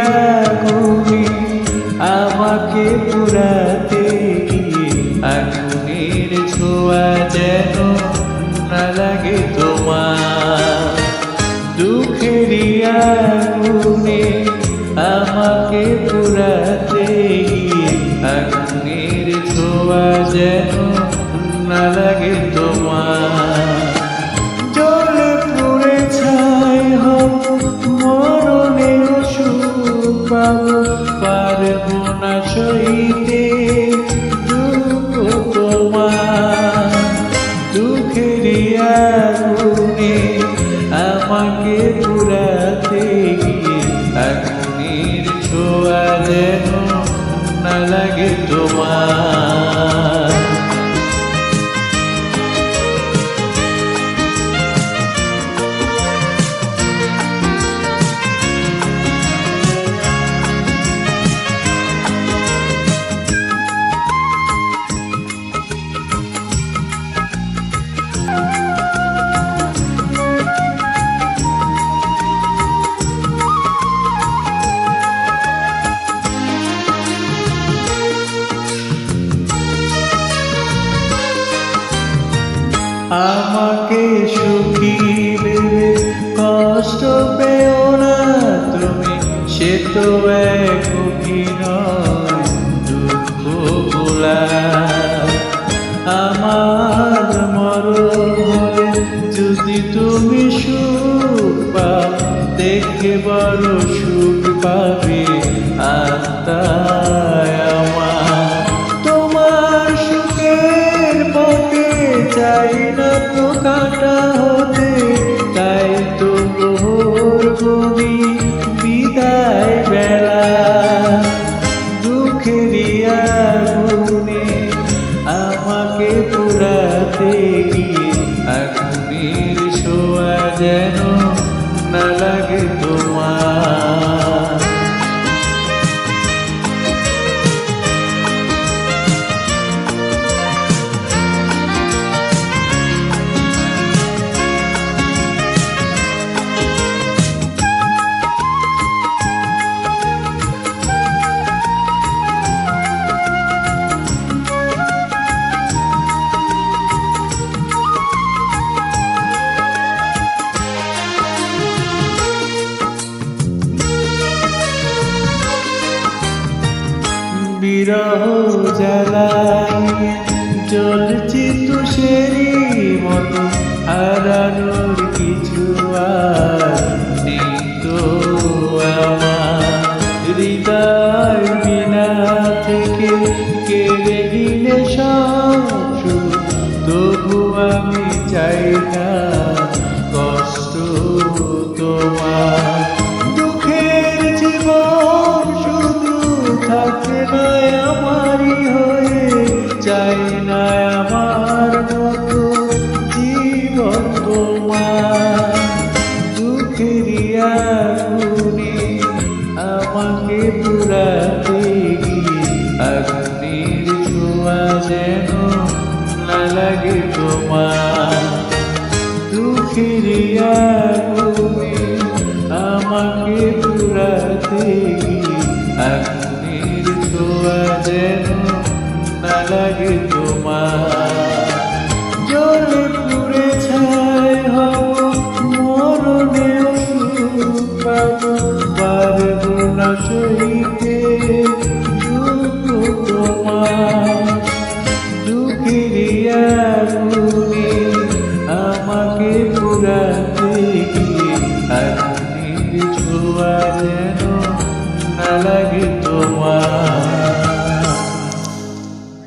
আগুনে আমাকে পুরাতে গিয়ে আগুনের ছোঁয়া যেন না লাগে তোমার। দুঃখেরই আগুনে আমাকে পুরাতে গিয়ে আগুনের ছোঁয়া যেন না লাগে তোমার। জলে পুড়ে ছাই হব মরণে পারব না সইতে দুঃখ তোমার। দুঃখেরই আগুনে আমাকে পুরাতে গিয়ে আগুনের ছোঁয়া যেন না লাগে তোমার। আমাকে সুখী ভেবে কষ্ট পেও না তুমি, সে তো এক অভিনয় দুঃখ গোলা। আমার মরণ হলে যদি তুমি সুখ পাও, দেখে বড় সুখ পাবে আত্মায় আমার। তোমার সুখের পথে চাই না তো কাটা হতে, তাই তো প্রহর করি বিদায় বেলা। দুঃখেরই আগুনে আমাকে পুরাতে গিয়ে আগুনের ছোঁয়া যেন না লাগে তোমার। বিরহ জ্বালায় জ্বলছি তুষেরই মতো, হারানোর কিছু আর নেই তো আমার। হৃদয় বিনা থেকে কেড়ে নিলে সব সুখ, তবু আমি চাই না কষ্ট তোমার। দুঃখের জীবন শুধু থাকে না আমারই হয়ে, চাই না আমার মতো জীবন তোমার। দুঃখেরই আগুনে আমাকে পুরাতে গিয়ে আগুনের ছোঁয়া যেন না লাগে তোমার। দুঃখেরই